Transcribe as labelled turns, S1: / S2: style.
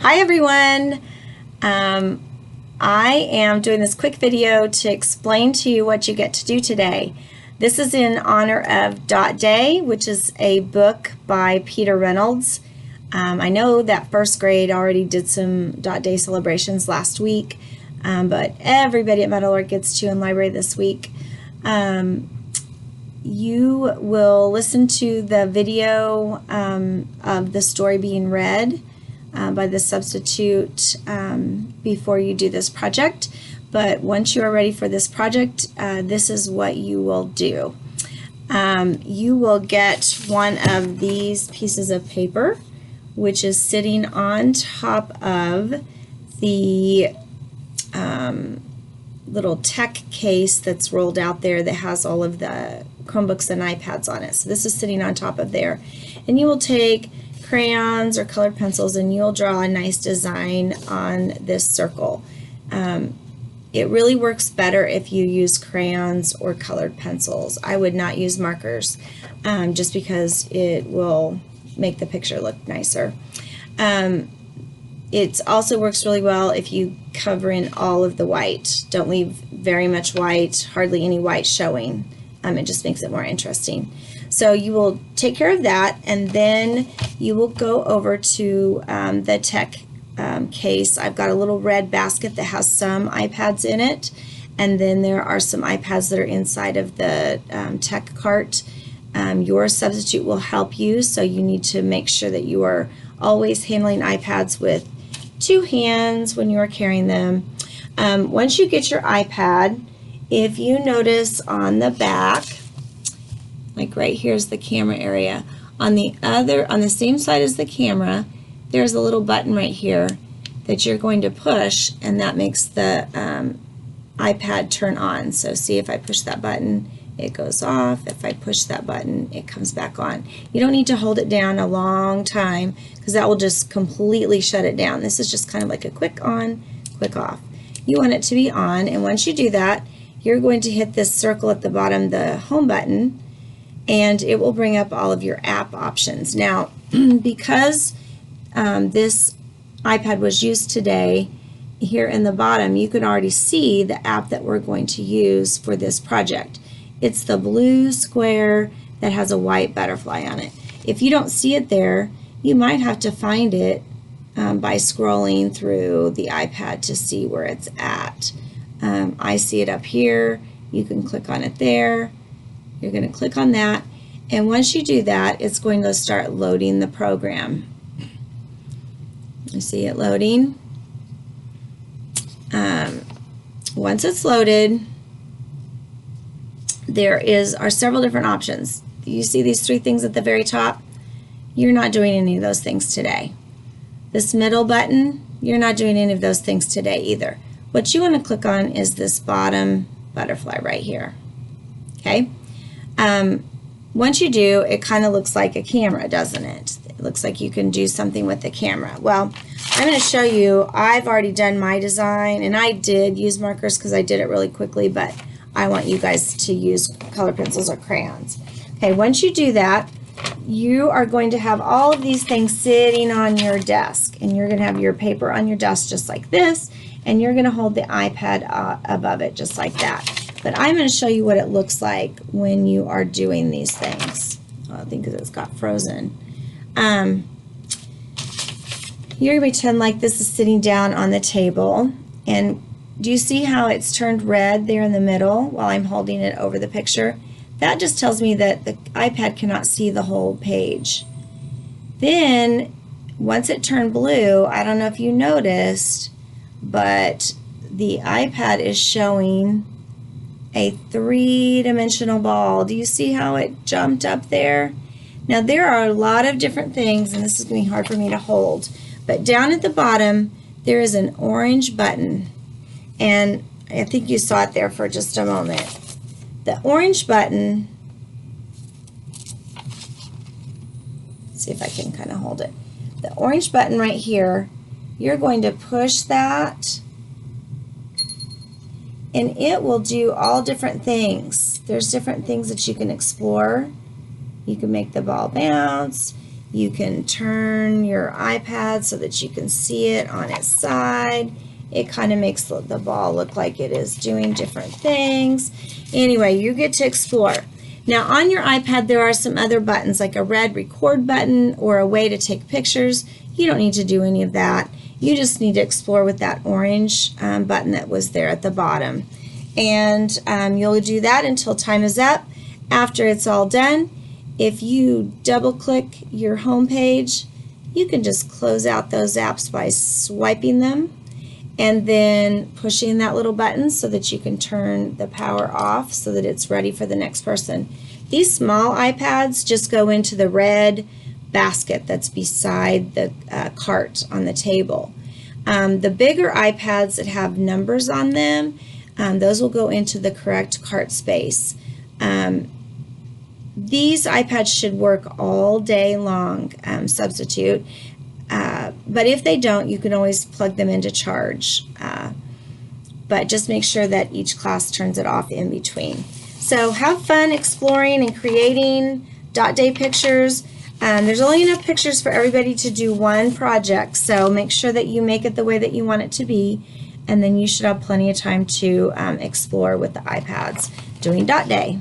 S1: Hi everyone! I am doing this quick video to explain to you what you get to do today. This is in honor of Dot Day, which is a book by Peter Reynolds. I know that first grade already did some Dot Day celebrations last week, but everybody at Meadowlark gets to in library this week. You will listen to the video of the story being read by the substitute before you do this project. But once you are ready for this project, this is what you will do. You will get one of these pieces of paper, which is sitting on top of the little tech case that's rolled out there that has all of the Chromebooks and iPads on it. So this is sitting on top of there. And you will take crayons or colored pencils and you'll draw a nice design on this circle. It really works better if you use crayons or colored pencils. I would not use markers just because it will make the picture look nicer. It also works really well if you cover in all of the white. Don't leave very much white, hardly any white showing. It just makes it more interesting. So you will take care of that, and then you will go over to the tech case. I've got a little red basket that has some iPads in it, and then there are some iPads that are inside of the tech cart. Your substitute will help you, so you need to make sure that you are always handling iPads with two hands when you are carrying them. Once you get your iPad, if you notice on the back, like right here's the camera area, on the same side as the camera, there's a little button right here that you're going to push, and that makes the iPad turn on. So see, if I push that button, it goes off. If I push that button, it comes back on. You don't need to hold it down a long time because that will just completely shut it down. This is just kind of like a quick on, quick off. You want it to be on, and once you do that, you're going to hit this circle at the bottom, the home button, and it will bring up all of your app options. Now, because this iPad was used today, here in the bottom, you can already see the app that we're going to use for this project. It's the blue square that has a white butterfly on it. If you don't see it there, you might have to find it by scrolling through the iPad to see where it's at. I see it up here. You can click on it there. You're going to click on that, and once you do that, it's going to start loading the program. You see it loading. Once it's loaded, there are several different options. You see these three things at the very top? You're not doing any of those things today. This middle button, you're not doing any of those things today either. What you want to click on is this bottom butterfly right here. Okay? Once you do, it kind of looks like a camera, doesn't it? It looks like you can do something with the camera. Well, I'm going to show you. I've already done my design, and I did use markers because I did it really quickly, but I want you guys to use color pencils or crayons. Okay, once you do that, you are going to have all of these things sitting on your desk, and you're going to have your paper on your desk just like this, and you're going to hold the iPad above it just like that. But I'm going to show you what it looks like when you are doing these things. I think it's got frozen. You're going to pretend like this is sitting down on the table, and do you see how it's turned red there in the middle while I'm holding it over the picture? That just tells me that the iPad cannot see the whole page. Then, once it turned blue, I don't know if you noticed, but the iPad is showing a three-dimensional ball. Do you see how it jumped up there? Now, there are a lot of different things, and this is going to be hard for me to hold, but down at the bottom, there is an orange button. And I think you saw it there for just a moment. The orange button, let's see if I can kind of hold it. The orange button right here, you're going to push that, and it will do all different things. There's different things that you can explore. You can make the ball bounce. You can turn your iPad so that you can see it on its side. It kind of makes the ball look like it is doing different things. Anyway, you get to explore. Now on your iPad there are some other buttons like a red record button or a way to take pictures. You don't need to do any of that. You just need to explore with that orange button that was there at the bottom. And you'll do that until time is up. After it's all done, if you double click your home page, you can just close out those apps by swiping them and then pushing that little button so that you can turn the power off so that it's ready for the next person. These small iPads just go into the red basket that's beside the cart on the table. The bigger iPads that have numbers on them, those will go into the correct cart space. These iPads should work all day long, substitute. But if they don't, you can always plug them into charge. But just make sure that each class turns it off in between. So have fun exploring and creating dot day pictures. There's only enough pictures for everybody to do one project, so make sure that you make it the way that you want it to be, and then you should have plenty of time to explore with the iPads doing dot day.